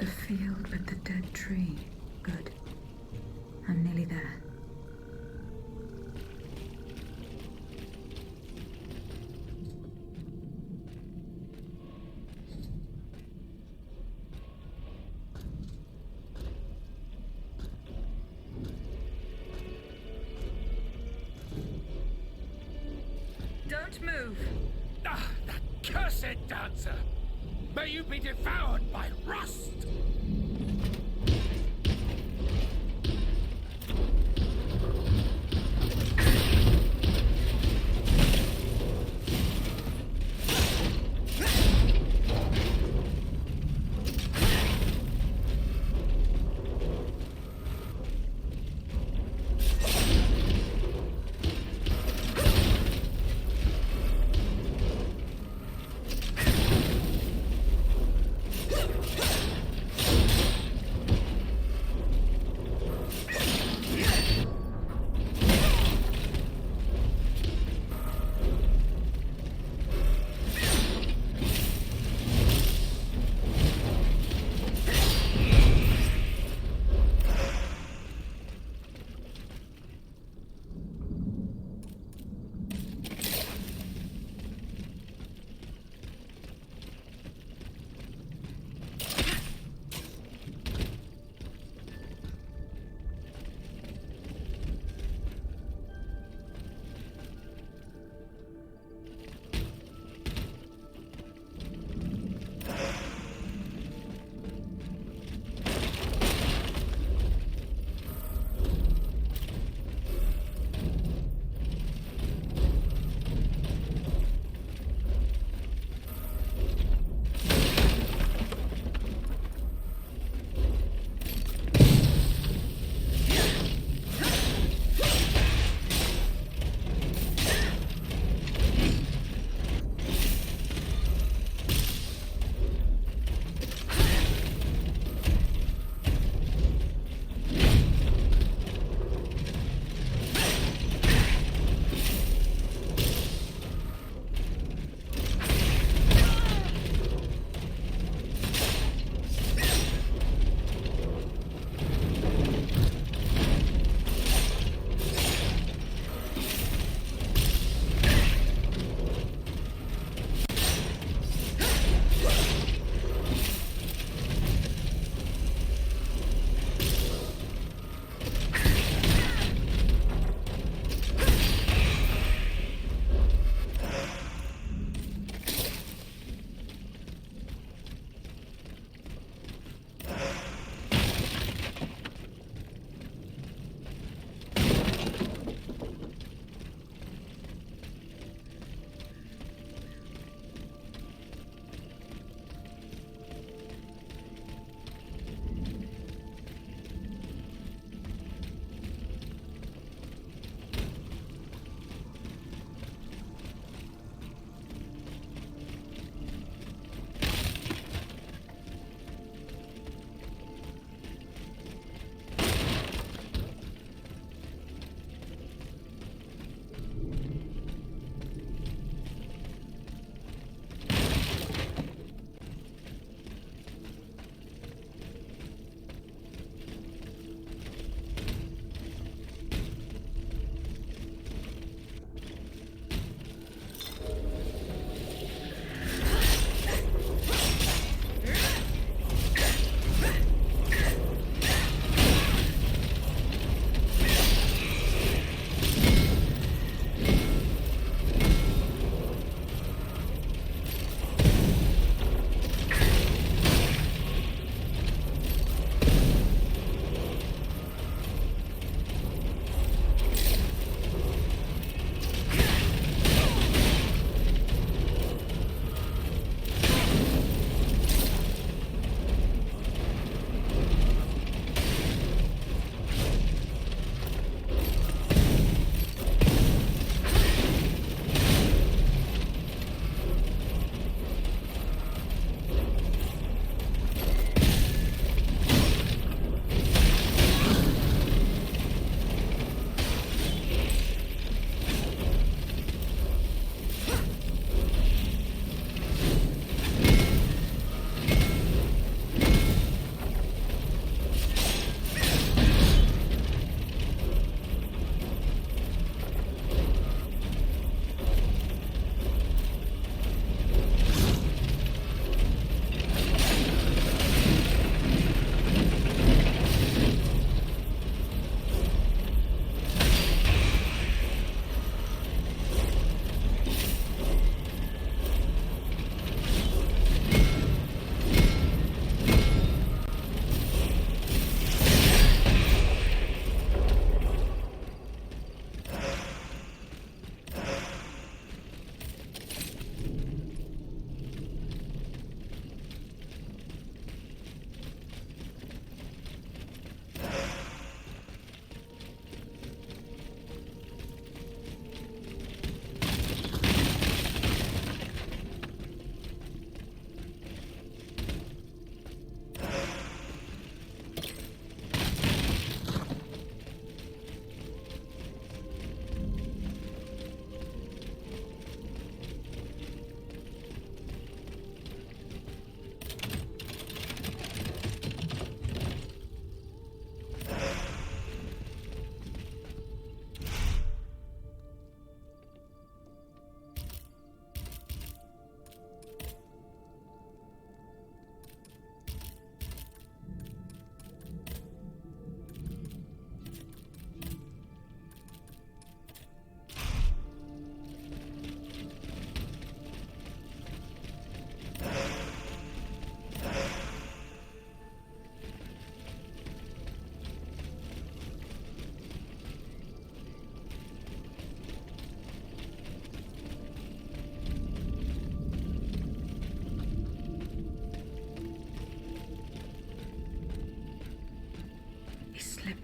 The field with the dead tree. Good. I'm nearly there. Don't move. Ah, that cursed dancer! May you be devoured by rust!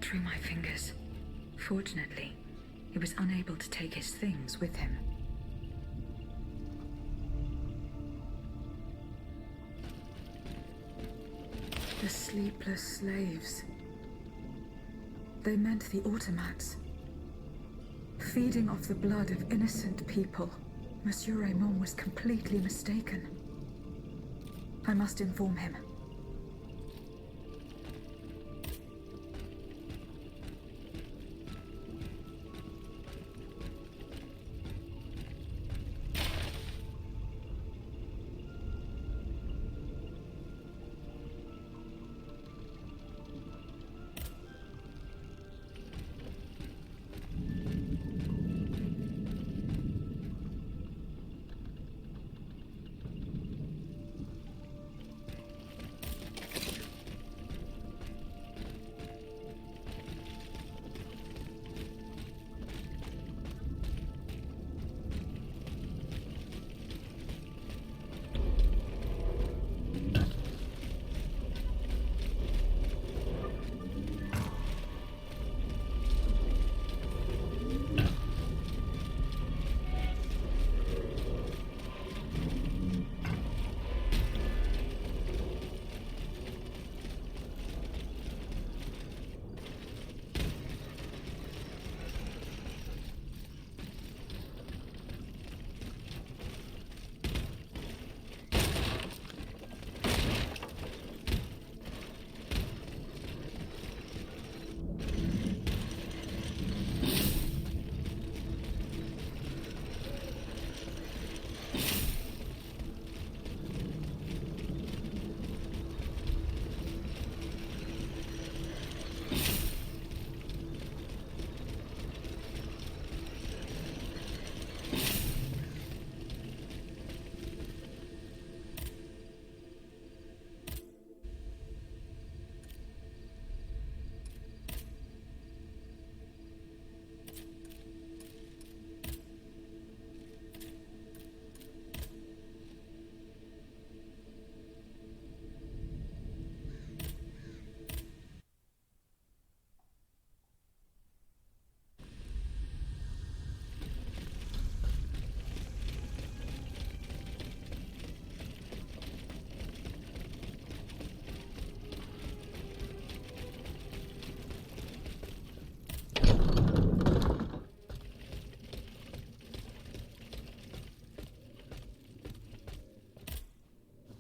through my fingers. Fortunately, he was unable to take his things with him. The sleepless slaves. They meant the automats. Feeding off the blood of innocent people. Monsieur Raymond was completely mistaken. I must inform him.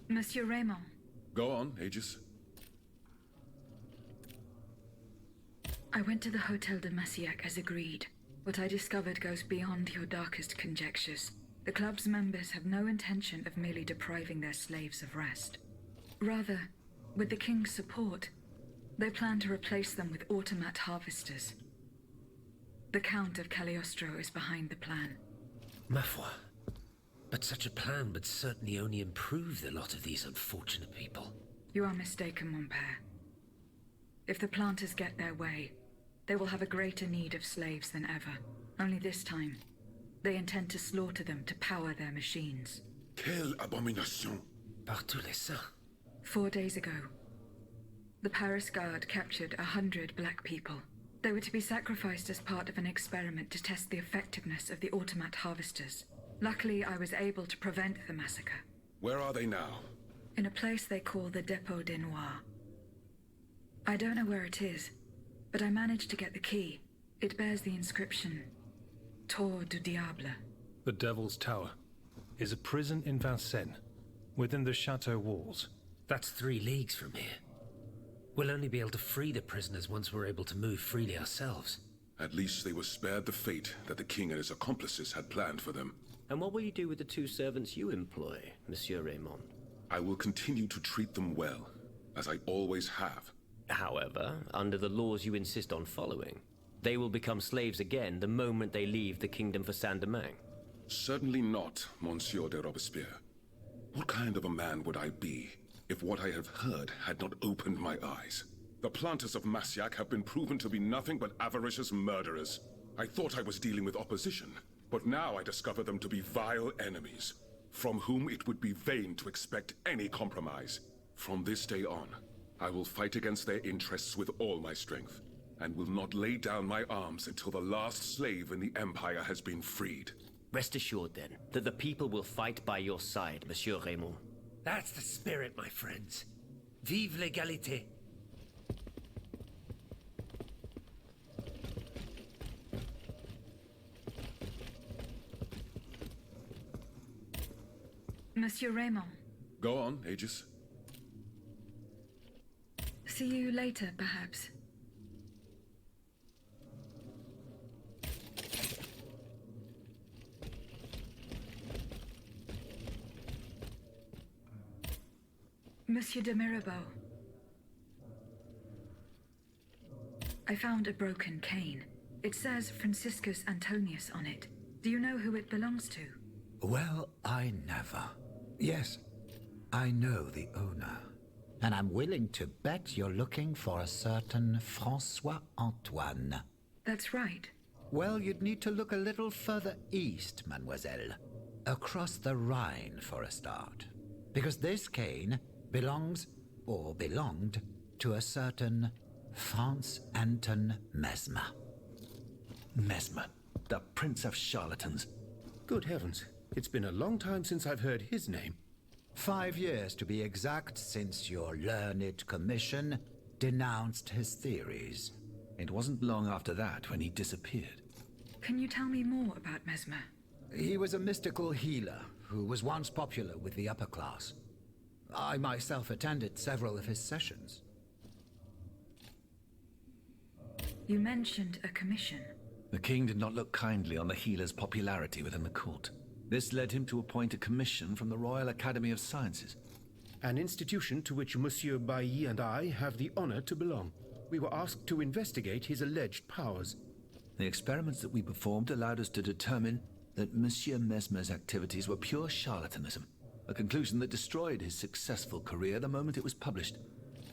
Monsieur Raymond. Go on, Aegis. I went to the Hotel de Massiac as agreed. What I discovered goes beyond your darkest conjectures. The club's members have no intention of merely depriving their slaves of rest. Rather, with the king's support, they plan to replace them with automat harvesters. The Count of Cagliostro is behind the plan. Ma foi. But such a plan would certainly only improve the lot of these unfortunate people. You are mistaken, mon père. If the planters get their way, they will have a greater need of slaves than ever. Only this time, they intend to slaughter them to power their machines. Quelle abomination! Par tous les saints. 4 days ago, the Paris Guard captured 100 black people. They were to be sacrificed as part of an experiment to test the effectiveness of the automat harvesters. Luckily, I was able to prevent the massacre. Where are they now? In a place they call the Dépôt des Noirs. I don't know where it is, but I managed to get the key. It bears the inscription, Tour du Diable. The Devil's Tower is a prison in Vincennes, within the chateau walls. That's 3 leagues from here. We'll only be able to free the prisoners once we're able to move freely ourselves. At least they were spared the fate that the king and his accomplices had planned for them. And what will you do with the 2 servants you employ, Monsieur Raymond? I will continue to treat them well, as I always have. However, under the laws you insist on following, they will become slaves again the moment they leave the kingdom for Saint-Domingue. Certainly not, Monsieur de Robespierre. What kind of a man would I be if what I have heard had not opened my eyes? The planters of Massiac have been proven to be nothing but avaricious murderers. I thought I was dealing with opposition, but now I discover them to be vile enemies, from whom it would be vain to expect any compromise. From this day on, I will fight against their interests with all my strength. and will not lay down my arms until the last slave in the Empire has been freed. Rest assured, then, that the people will fight by your side, Monsieur Raymond. That's the spirit, my friends. Vive l'égalité. Monsieur Raymond. Go on, Aegis. See you later, perhaps. Monsieur de Mirabeau. I found a broken cane. It says Franciscus Antonius on it. Do you know who it belongs to? Well, I never. Yes, I know the owner. And I'm willing to bet you're looking for a certain François Antoine. That's right. Well, you'd need to look a little further east, mademoiselle. Across the Rhine for a start. Because this cane belongs, or belonged, to a certain Franz Anton Mesmer. Mesmer, the prince of charlatans. Good heavens, it's been a long time since I've heard his name. 5 years to be exact since your learned commission denounced his theories. It wasn't long after that when he disappeared. Can you tell me more about Mesmer? He was a mystical healer who was once popular with the upper class. I myself attended several of his sessions. You mentioned a commission. The king did not look kindly on the healer's popularity within the court. This led him to appoint a commission from the Royal Academy of Sciences. An institution to which Monsieur Bailly and I have the honor to belong. We were asked to investigate his alleged powers. The experiments that we performed allowed us to determine that Monsieur Mesmer's activities were pure charlatanism, a conclusion that destroyed his successful career the moment it was published.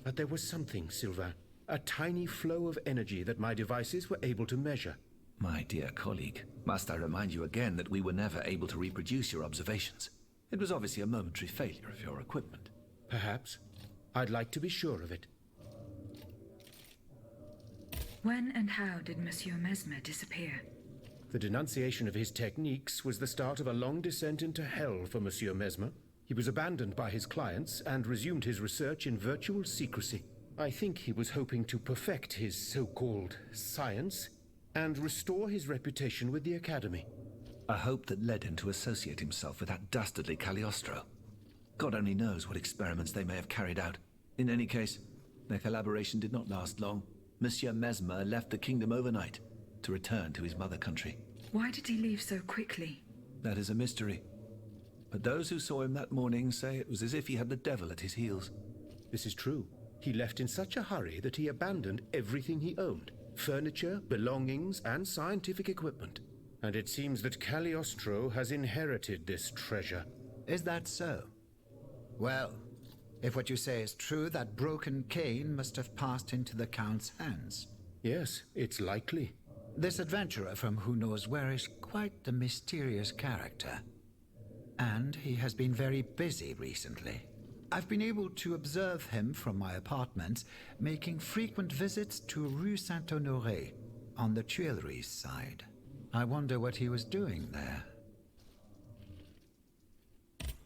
But there was something, Sylvain. A tiny flow of energy that my devices were able to measure. My dear colleague, must I remind you again that we were never able to reproduce your observations? It was obviously a momentary failure of your equipment. Perhaps. I'd like to be sure of it. When and how did Monsieur Mesmer disappear? The denunciation of his techniques was the start of a long descent into hell for Monsieur Mesmer. He was abandoned by his clients and resumed his research in virtual secrecy. I think he was hoping to perfect his so-called science and restore his reputation with the Academy. A hope that led him to associate himself with that dastardly Cagliostro. God only knows what experiments they may have carried out. In any case, their collaboration did not last long. Monsieur Mesmer left the kingdom overnight to return to his mother country. Why did he leave so quickly? That is a mystery. But those who saw him that morning say it was as if he had the devil at his heels. This is true. He left in such a hurry that he abandoned everything he owned. Furniture, belongings, and scientific equipment. And it seems that Cagliostro has inherited this treasure. Is that so? Well, if what you say is true, that broken cane must have passed into the Count's hands. Yes, it's likely. This adventurer from who knows where is quite the mysterious character. And he has been very busy recently. I've been able to observe him from my apartments, making frequent visits to Rue Saint-Honoré, on the Tuileries side. I wonder what he was doing there.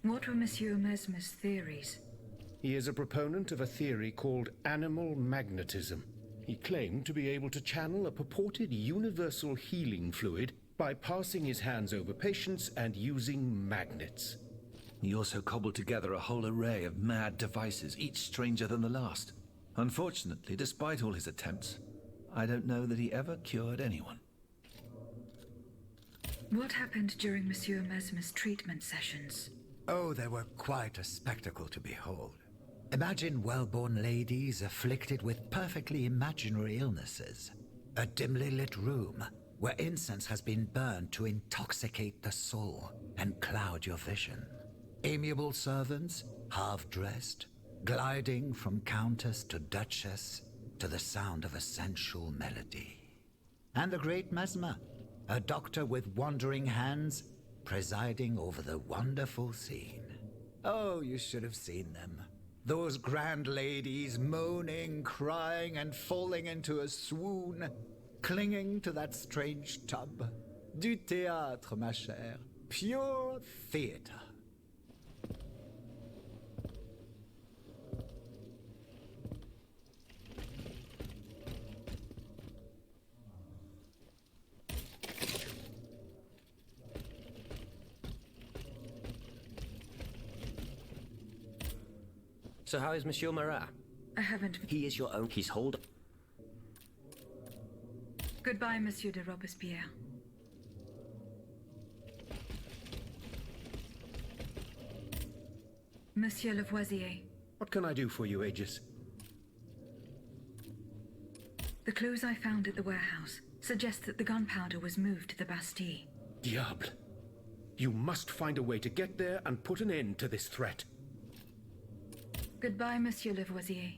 What were Monsieur Mesmer's theories? He is a proponent of a theory called animal magnetism. He claimed to be able to channel a purported universal healing fluid by passing his hands over patients and using magnets. He also cobbled together a whole array of mad devices, each stranger than the last. Unfortunately, despite all his attempts, I don't know that he ever cured anyone. What happened during Monsieur Mesmer's treatment sessions? Oh, they were quite a spectacle to behold. Imagine well-born ladies afflicted with perfectly imaginary illnesses. A dimly lit room where incense has been burned to intoxicate the soul and cloud your vision. Amiable servants, half-dressed, gliding from countess to duchess to the sound of a sensual melody. And the great Mesmer, a doctor with wandering hands, presiding over the wonderful scene. Oh, you should have seen them. Those grand ladies moaning, crying, and falling into a swoon, clinging to that strange tub. Du théâtre, ma chère. Pure theater. So how is Monsieur Marat? I haven't... He is your own... He's hold... Goodbye, Monsieur de Robespierre. Monsieur Lavoisier. What can I do for you, Aegis? The clues I found at the warehouse suggest that the gunpowder was moved to the Bastille. Diable. You must find a way to get there and put an end to this threat. Goodbye, Monsieur Lavoisier.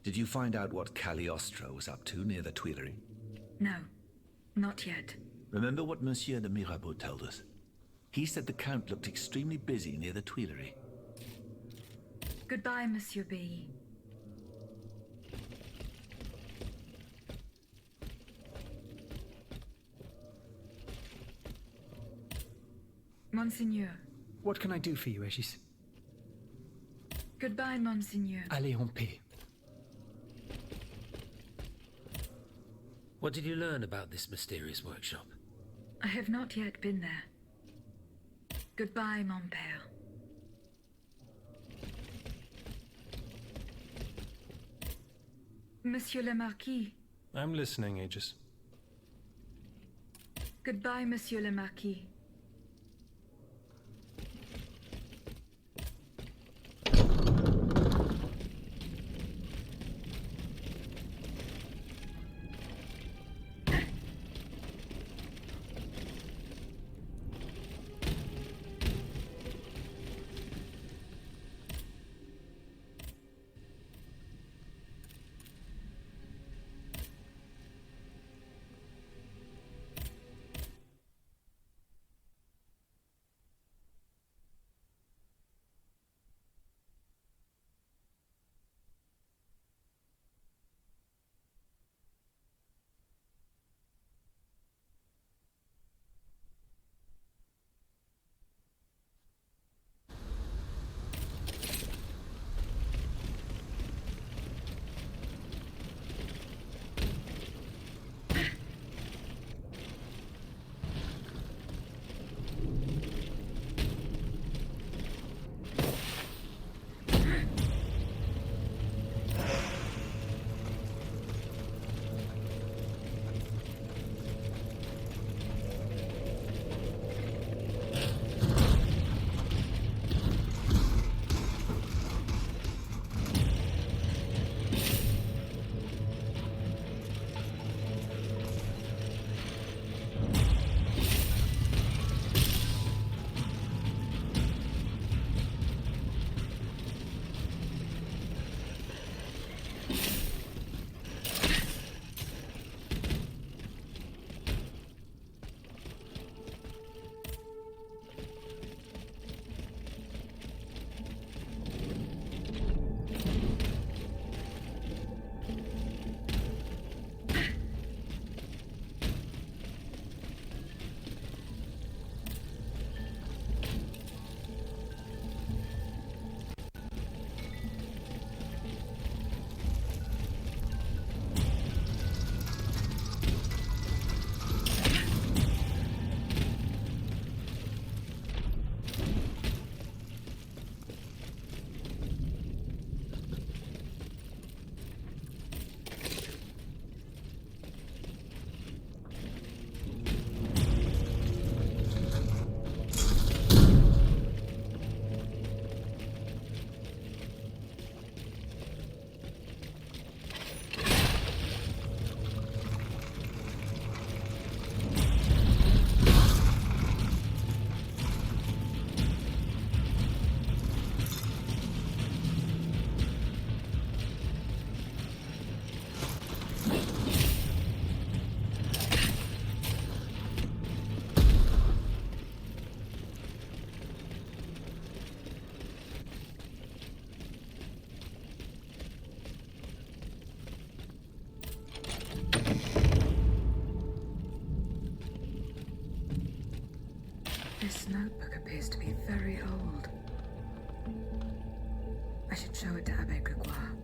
Did you find out what Cagliostro was up to near the Tuileries? No, not yet. Remember what Monsieur de Mirabeau told us? He said the Count looked extremely busy near the Tuileries. Goodbye, Monsieur B. Monseigneur. What can I do for you, Aegis? Goodbye, Monseigneur. Allez en paix. What did you learn about this mysterious workshop? I have not yet been there. Goodbye, mon père. Monsieur le Marquis. I'm listening, Aegis. Goodbye, Monsieur le Marquis. This notebook appears to be very old. I should show it to Abbe Grégoire.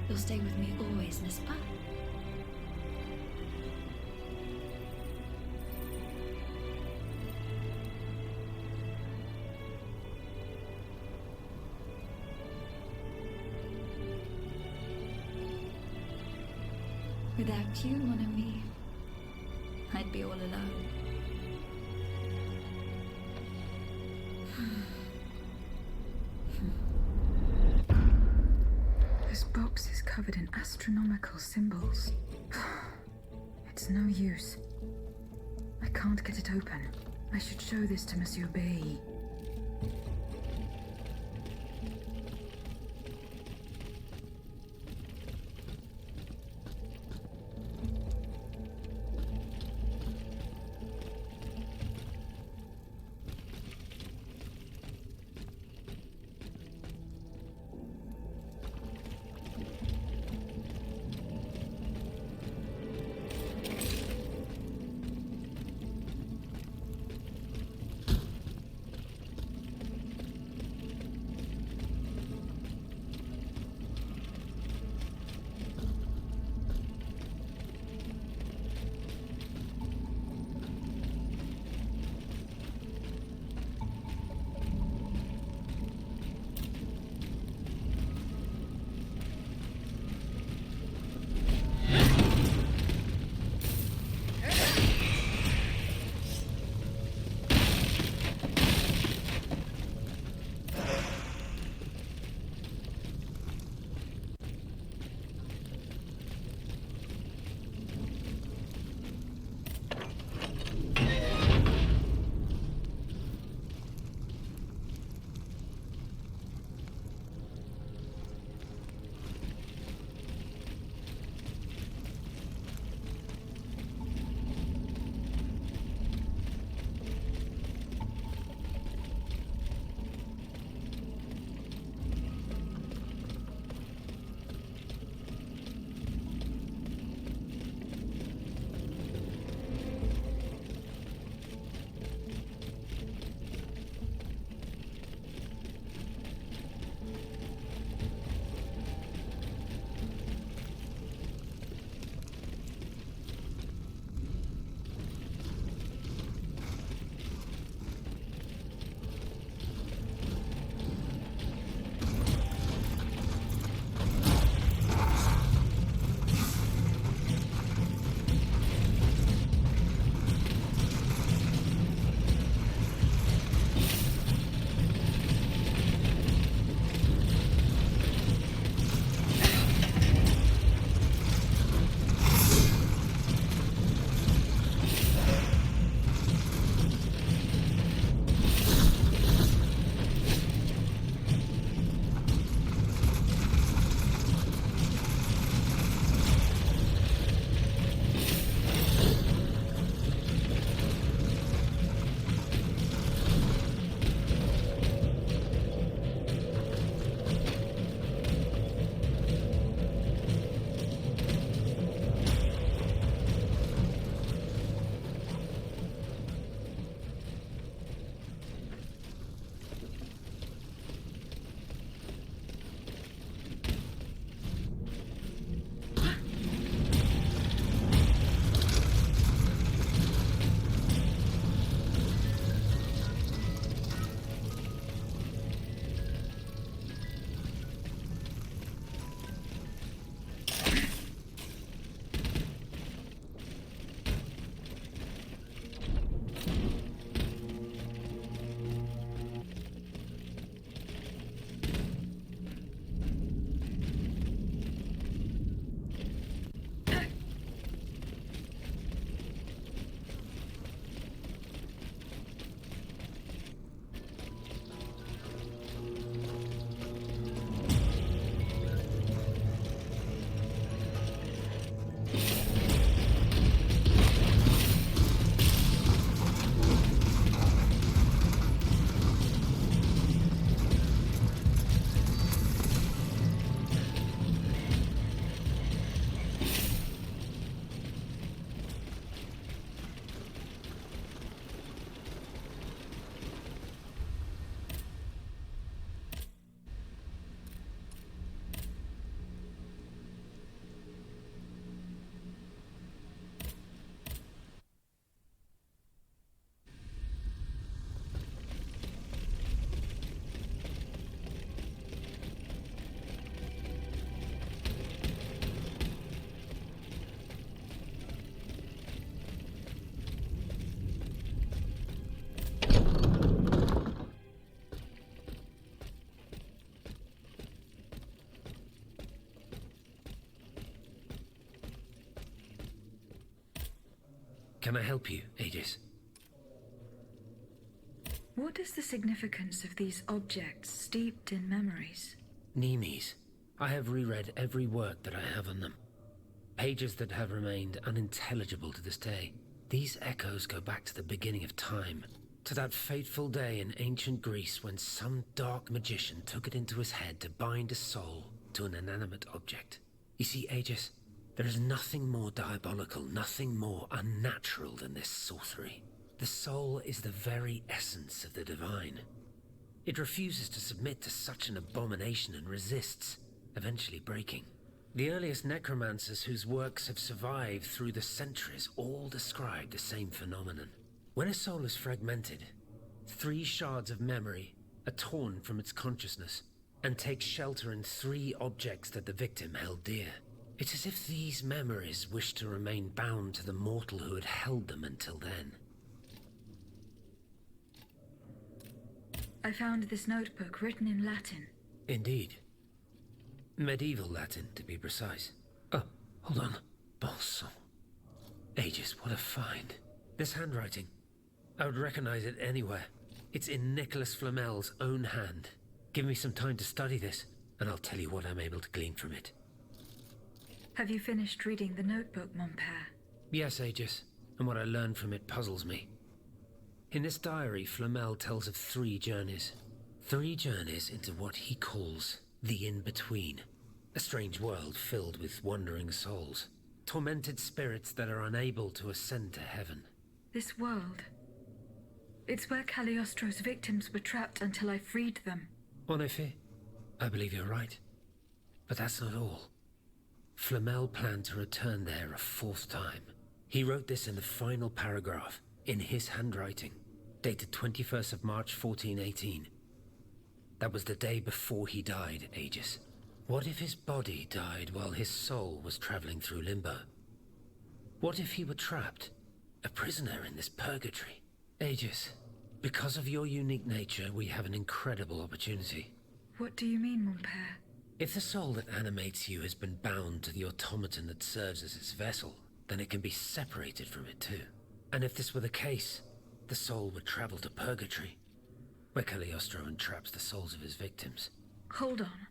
You'll stay with me always, n'est-ce pas? Without you, mon ami, I'd be all alone. This box is covered in astronomical symbols. It's no use. I can't get it open. I should show this to Monsieur B. Can I help you, Aegis? What is the significance of these objects steeped in memories? Nemes. I have reread every work that I have on them. Pages that have remained unintelligible to this day. These echoes go back to the beginning of time, to that fateful day in ancient Greece when some dark magician took it into his head to bind a soul to an inanimate object. You see, Aegis, there is nothing more diabolical, nothing more unnatural than this sorcery. The soul is the very essence of the divine. It refuses to submit to such an abomination and resists, eventually breaking. The earliest necromancers whose works have survived through the centuries all describe the same phenomenon. When a soul is fragmented, 3 shards of memory are torn from its consciousness and take shelter in 3 objects that the victim held dear. It's as if these memories wished to remain bound to the mortal who had held them until then. I found this notebook written in Latin. Indeed. Medieval Latin, to be precise. Oh, hold on. Bon sang. Aegis, what a find. This handwriting. I would recognize it anywhere. It's in Nicolas Flamel's own hand. Give me some time to study this, and I'll tell you what I'm able to glean from it. Have you finished reading the notebook, mon père? Yes, Aegis, and what I learned from it puzzles me. In this diary, Flamel tells of 3 journeys. 3 journeys into what he calls the in-between. A strange world filled with wandering souls. Tormented spirits that are unable to ascend to heaven. This world. It's where Cagliostro's victims were trapped until I freed them. En effet, I believe you're right. But that's not all. Flamel planned to return there a 4th time. He wrote this in the final paragraph, in his handwriting, dated 21st of March 1418. That was the day before he died, Aegis. What if his body died while his soul was traveling through limbo? What if he were trapped, a prisoner in this purgatory? Aegis, because of your unique nature, we have an incredible opportunity. What do you mean, mon père? If the soul that animates you has been bound to the automaton that serves as its vessel, then it can be separated from it too. And if this were the case, the soul would travel to purgatory, where Cagliostro entraps the souls of his victims. Hold on.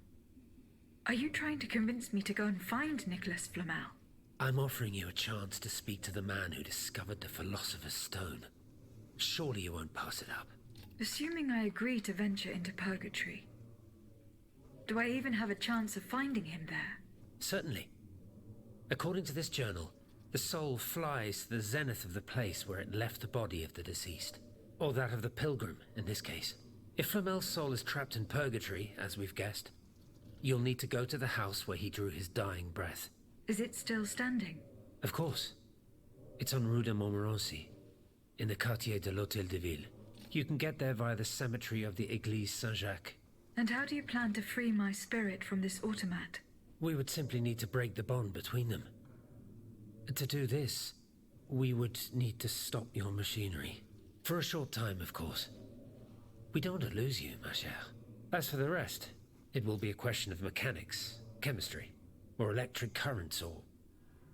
Are you trying to convince me to go and find Nicolas Flamel? I'm offering you a chance to speak to the man who discovered the Philosopher's Stone. Surely you won't pass it up. Assuming I agree to venture into purgatory, do I even have a chance of finding him there? Certainly. According to this journal, the soul flies to the zenith of the place where it left the body of the deceased. Or that of the pilgrim, in this case. If Flamel's soul is trapped in purgatory, as we've guessed, you'll need to go to the house where he drew his dying breath. Is it still standing? Of course. It's on Rue de Montmorency, in the quartier de l'Hôtel de Ville. You can get there via the cemetery of the Église Saint-Jacques. And how do you plan to free my spirit from this automat? We would simply need to break the bond between them. To do this, we would need to stop your machinery. For a short time, of course. We don't want to lose you, ma chère. As for the rest, it will be a question of mechanics, chemistry, or electric currents, or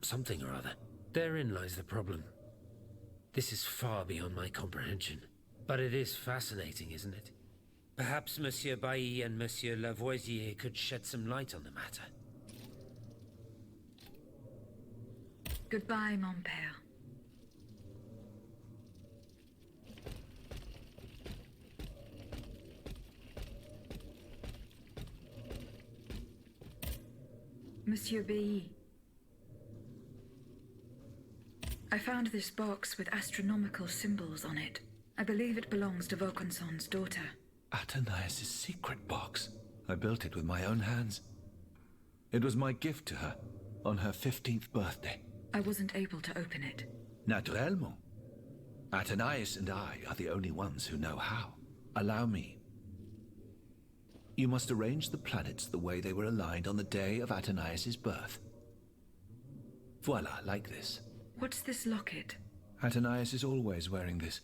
something or other. Therein lies the problem. This is far beyond my comprehension. But it is fascinating, isn't it? Perhaps Monsieur Bailly and Monsieur Lavoisier could shed some light on the matter. Goodbye, mon père. Monsieur Bailly. I found this box with astronomical symbols on it. I believe it belongs to Vaucanson's daughter. Athénaïs' secret box. I built it with my own hands. It was my gift to her on her 15th birthday. I wasn't able to open it. Naturellement. Athénaïs and I are the only ones who know how. Allow me. You must arrange the planets the way they were aligned on the day of Athénaïs' birth. Voila, like this. What's this locket? Athénaïs is always wearing this.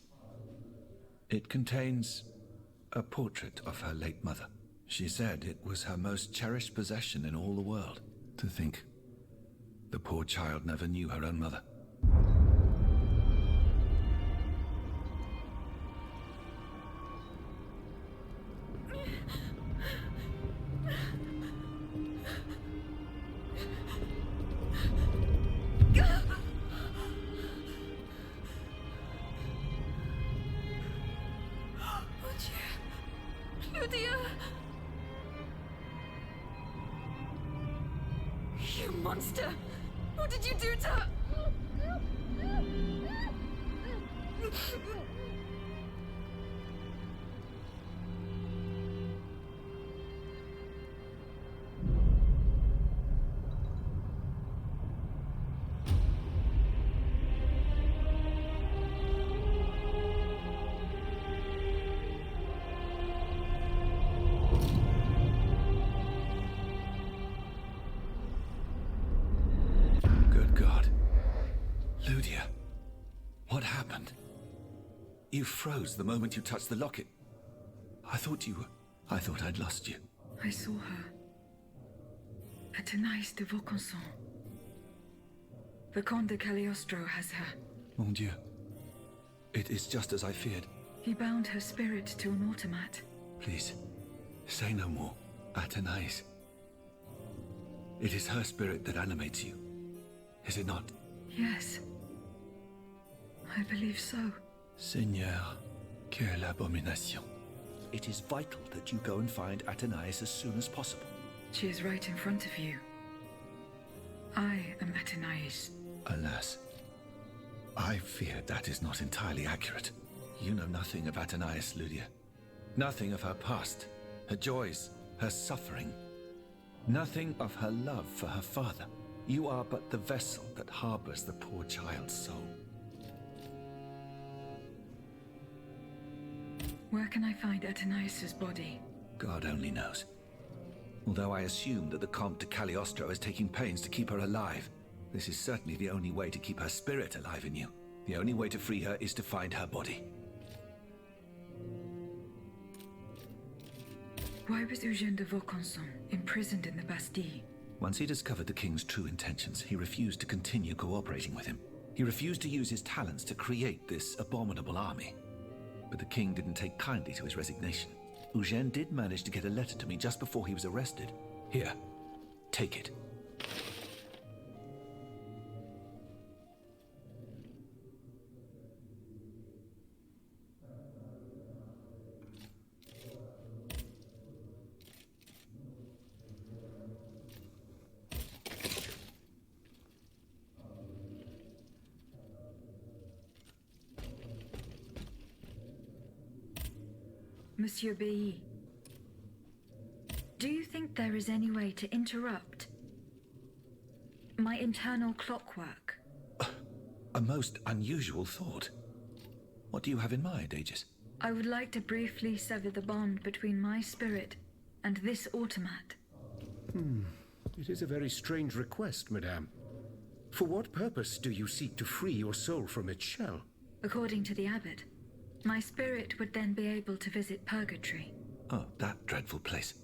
It contains a portrait of her late mother. She said it was her most cherished possession in all the world. To think, the poor child never knew her own mother. monster! What did you do to her? You froze the moment you touched the locket. I thought I'd lost you. I saw her. At Anais de Vaucanson. The Comte de Cagliostro has her. Mon Dieu. It is just as I feared. He bound her spirit to an automat. Please, say no more. At Anais. It is her spirit that animates you. Is it not? Yes. I believe so. Seigneur, quelle abomination. It is vital that you go and find Athenais as soon as possible. She is right in front of you. I am Athenais. Alas, I fear that is not entirely accurate. You know nothing of Athenais, Lydia. Nothing of her past, her joys, her suffering. Nothing of her love for her father. You are but the vessel that harbors the poor child's soul. Where can I find Athenais' body? God only knows. Although I assume that the Comte de Cagliostro is taking pains to keep her alive, this is certainly the only way to keep her spirit alive in you. The only way to free her is to find her body. Why was Eugène de Vaucanson imprisoned in the Bastille? Once he discovered the king's true intentions, he refused to continue cooperating with him. He refused to use his talents to create this abominable army. But the king didn't take kindly to his resignation. Eugène did manage to get a letter to me just before he was arrested. Here, take it. Monsieur Bailly, do you think there is any way to interrupt my internal clockwork? A most unusual thought. What do you have in mind, Aegis? I would like to briefly sever the bond between my spirit and this automat. It is a very strange request, madame. For what purpose do you seek to free your soul from its shell? According to the abbot, my spirit would then be able to visit purgatory. Oh, that dreadful place.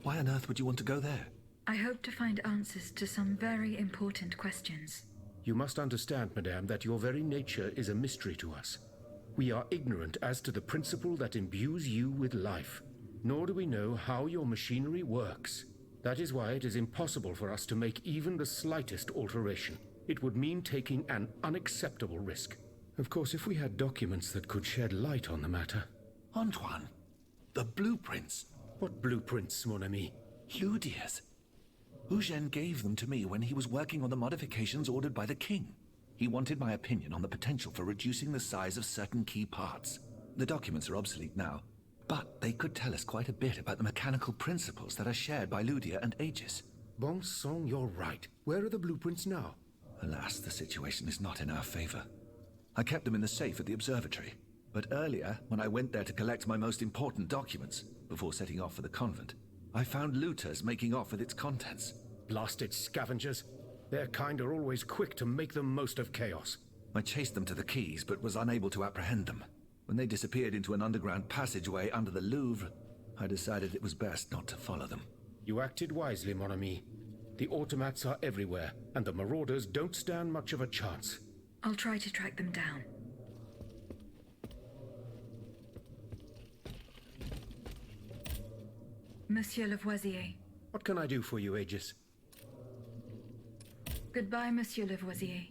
Why on earth would you want to go there? I hope to find answers to some very important questions. You must understand, madame, that your very nature is a mystery to us. We are ignorant as to the principle that imbues you with life, nor do we know how your machinery works. That is why it is impossible for us to make even the slightest alteration. It would mean taking an unacceptable risk. Of course, if we had documents that could shed light on the matter. Antoine, the blueprints. What blueprints, mon ami? Lydia's. Eugène gave them to me when he was working on the modifications ordered by the king. He wanted my opinion on the potential for reducing the size of certain key parts. The documents are obsolete now, but they could tell us quite a bit about the mechanical principles that are shared by Lydia and Aegis. Bon sang, you're right. Where are the blueprints now? Alas, the situation is not in our favor. I kept them in the safe at the observatory, but earlier, when I went there to collect my most important documents, before setting off for the convent, I found looters making off with its contents. Blasted scavengers. Their kind are always quick to make the most of chaos. I chased them to the quays, but was unable to apprehend them. When they disappeared into an underground passageway under the Louvre, I decided it was best not to follow them. You acted wisely, mon ami. The automats are everywhere, and the marauders don't stand much of a chance. I'll try to track them down. Monsieur Lavoisier. What can I do for you, Aegis? Goodbye, Monsieur Lavoisier.